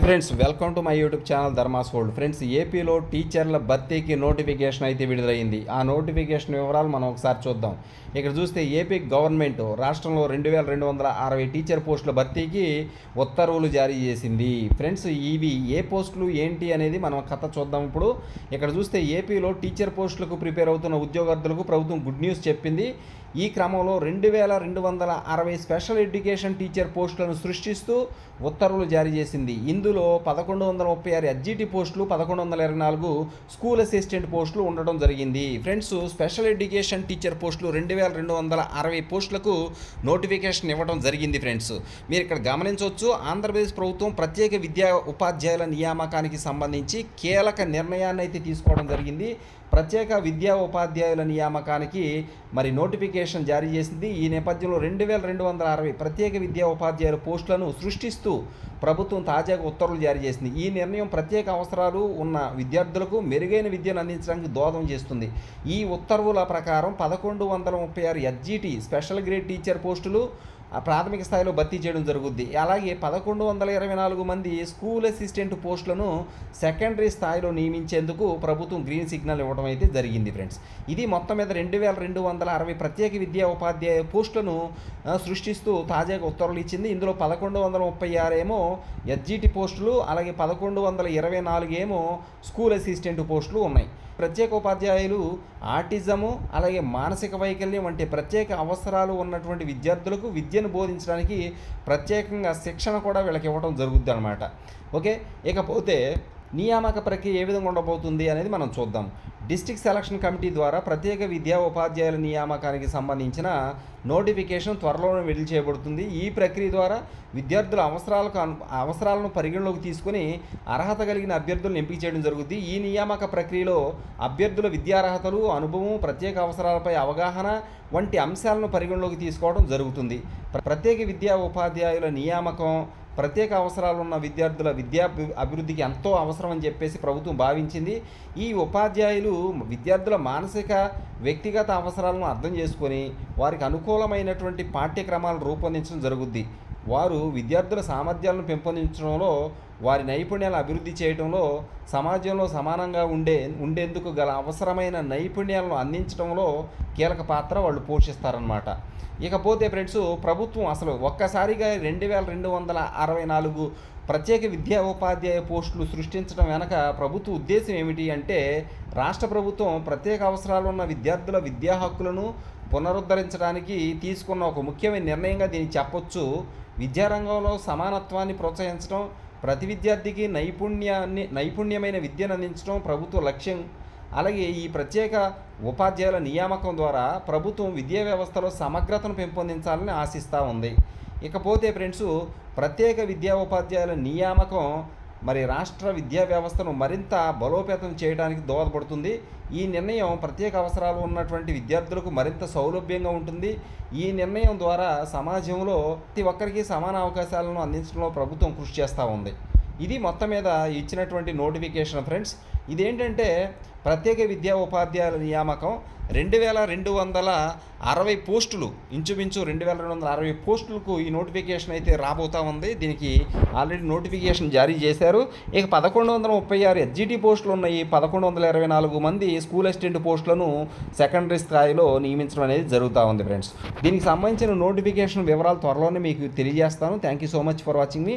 Friends, welcome to my YouTube channel Dharma's world. Friends, ఏపీలో టీచర్ల భర్తీకి నోటిఫికేషన్ అయితే విడుదలైంది. ఆ నోటిఫికేషన్ వివరాలు మనం ఒకసారి చూద్దాం. ఇక్కడ చూస్తే ఏపీ గవర్నమెంట్ రాష్ట్రంలో 2260 టీచర్ పోస్టుల భర్తీకి ఉత్తర్వులు జారీ చేసింది. ఫ్రెండ్స్, ఇవి ఏ పోస్టులు ఏంటి అనేది మనం కథ చూద్దాం. ఇప్పుడు ఇక్కడ చూస్తే ఏపీలో టీచర్ పోస్టులకు ప్రిపేర్ అవుతున్న ఉద్యోగార్థులకు ప్రభుత్వం గుడ్ న్యూస్ చెప్పింది. ఈ క్రమంలో 2260 స్పెషల్ ఎడ్యుకేషన్ టీచర్ పోస్టులను సృష్టిస్తూ ఉత్తర్వులు జారీ చేసింది. ఇందులో 1136 ఎస్జిటి పోస్టులు, 1124 స్కూల్ అసిస్టెంట్ పోస్టులు ఉండడం జరిగింది. ఫ్రెండ్స్, స్పెషల్ ఎడ్యుకేషన్ టీచర్ పోస్టులు 2260 పోస్టులకు నోటిఫికేషన్ ఇవ్వడం జరిగింది. ఫ్రెండ్స్, మీరు ఇక్కడ గమనించవచ్చు, ఆంధ్రప్రదేశ్ ప్రభుత్వం ప్రత్యేక విద్యా ఉపాధ్యాయుల నియామకానికి సంబంధించి కీలక నిర్ణయాన్ని అయితే తీసుకోవడం జరిగింది. ప్రత్యేక విద్యా ఉపాధ్యాయుల నియామకానికి మరి నోటిఫికేషన్ జారీ చేసింది. ఈ నేపథ్యంలో 2260 ప్రత్యేక విద్యా ఉపాధ్యాయుల పోస్టులను సృష్టిస్తూ ప్రభుత్వం తాజాగా ఉత్తర్వులు జారీ చేసింది. ఈ నిర్ణయం ప్రత్యేక అవసరాలు ఉన్న విద్యార్థులకు మెరుగైన విద్యను అందించడానికి దోహదం చేస్తుంది. ఈ ఉత్తర్వుల ప్రకారం 1136 ఎస్జిటి స్పెషల్ గ్రేడ్ టీచర్ పోస్టులు ప్రాథమిక స్థాయిలో భర్తీ చేయడం జరుగుద్ది. అలాగే 1124 మంది స్కూల్ అసిస్టెంట్ పోస్టులను సెకండరీ స్థాయిలో నియమించేందుకు ప్రభుత్వం గ్రీన్ సిగ్నల్ ఇవ్వడం అయితే జరిగింది. ఫ్రెండ్స్, ఇది మొత్తం మీద 2260 ప్రత్యేక విద్యా ఉపాధ్యాయ పోస్టులను సృష్టిస్తూ తాజాగా ఉత్తర్వులు ఇచ్చింది. ఇందులో 1136 ఏమో ఎస్జిటి పోస్టులు, అలాగే 1124 ఏమో స్కూల్ అసిస్టెంట్ పోస్టులు ఉన్నాయి. ప్రత్యేక ఉపాధ్యాయులు ఆటిజము, అలాగే మానసిక వైకల్యం వంటి ప్రత్యేక అవసరాలు ఉన్నటువంటి విద్యార్థులకు విద్యను బోధించడానికి ప్రత్యేకంగా శిక్షణ కూడా వీళ్ళకి ఇవ్వడం జరుగుద్ది అన్నమాట. ఓకే, ఇకపోతే నియామక ప్రక్రియ ఏ విధంగా ఉండబోతుంది అనేది మనం చూద్దాం. డిస్ట్రిక్ట్ సెలక్షన్ కమిటీ ద్వారా ప్రత్యేక విద్యా ఉపాధ్యాయుల నియామకానికి సంబంధించిన నోటిఫికేషన్ త్వరలోనే విడుదల చేయబడుతుంది. ఈ ప్రక్రియ ద్వారా విద్యార్థుల అవసరాలను పరిగణలోకి తీసుకుని అర్హత కలిగిన అభ్యర్థులను ఎంపిక చేయడం జరుగుతుంది. ఈ నియామక ప్రక్రియలో అభ్యర్థుల విద్యార్హతలు, అనుభవం, ప్రత్యేక అవసరాలపై అవగాహన వంటి అంశాలను పరిగణలోకి తీసుకోవడం జరుగుతుంది. ప్రత్యేక విద్యా ఉపాధ్యాయుల నియామకం ప్రత్యేక అవసరాలు ఉన్న విద్యార్థుల విద్యా అభివృద్ధికి ఎంతో అవసరం అని చెప్పేసి ప్రభుత్వం భావించింది. ఈ ఉపాధ్యాయులు విద్యార్థుల మానసిక, వ్యక్తిగత అవసరాలను అర్థం చేసుకొని వారికి అనుకూలమైనటువంటి పాఠ్యక్రమాలను రూపొందించడం జరుగుద్ది. వారు విద్యార్థుల సామర్థ్యాలను పెంపొందించడంలో, వారి నైపుణ్యాలను అభివృద్ధి చేయడంలో, సమాజంలో సమానంగా ఉండేందుకు గల అవసరమైన నైపుణ్యాలను అందించడంలో కీలక పాత్ర వాళ్ళు పోషిస్తారన్నమాట. ఇకపోతే ఫ్రెండ్స్, ప్రభుత్వం అసలు ఒక్కసారిగా 2264 ప్రత్యేక విద్యా ఉపాధ్యాయ పోస్టులు సృష్టించడం వెనక ప్రభుత్వ ఉద్దేశం ఏమిటి అంటే, రాష్ట్ర ప్రభుత్వం ప్రత్యేక అవసరాలు ఉన్న విద్యార్థుల విద్యా హక్కులను పునరుద్ధరించడానికి తీసుకున్న ఒక ముఖ్యమైన నిర్ణయంగా దీన్ని చెప్పొచ్చు. విద్యారంగంలో సమానత్వాన్ని ప్రోత్సహించడం, ప్రతి విద్యార్థికి నైపుణ్యమైన విద్యను అందించడం ప్రభుత్వ లక్ష్యం. అలాగే ఈ ప్రత్యేక ఉపాధ్యాయుల నియామకం ద్వారా ప్రభుత్వం విద్యా వ్యవస్థలో సమగ్రతను పెంపొందించాలని ఆశిస్తూ ఉంది. ఇకపోతే ఫ్రెండ్స్, ప్రత్యేక విద్యా ఉపాధ్యాయుల నియామకం మరి రాష్ట్ర విద్యా వ్యవస్థను మరింత బలోపేతం చేయడానికి దోహదపడుతుంది. ఈ నిర్ణయం ప్రత్యేక అవసరాలు ఉన్నటువంటి విద్యార్థులకు మరింత సౌలభ్యంగా ఉంటుంది. ఈ నిర్ణయం ద్వారా సమాజంలో ప్రతి ఒక్కరికి సమాన అవకాశాలను అందించడంలో ప్రభుత్వం కృషి చేస్తూ ఉంది. ఇది మొత్తం మీద ఇచ్చినటువంటి నోటిఫికేషన్. ఫ్రెండ్స్, ఇదేంటంటే ప్రత్యేక విద్యా ఉపాధ్యాయుల నియామకం 2260 పోస్టులు, ఇంచుమించు 2260 పోస్టులకు ఈ నోటిఫికేషన్ అయితే రాబోతూ ఉంది. దీనికి ఆల్రెడీ నోటిఫికేషన్ జారీ చేశారు. ఇక 1136 ఎస్జిటి పోస్టులు ఉన్నాయి. 1124 మంది స్కూల్ అసిస్టెంట్ పోస్టులను సెకండరీ స్థాయిలో నియమించడం అనేది జరుగుతూ ఉంది. ఫ్రెండ్స్, దీనికి సంబంధించిన నోటిఫికేషన్ వివరాలు త్వరలోనే మీకు తెలియజేస్తాను. Thank you so much for watching me.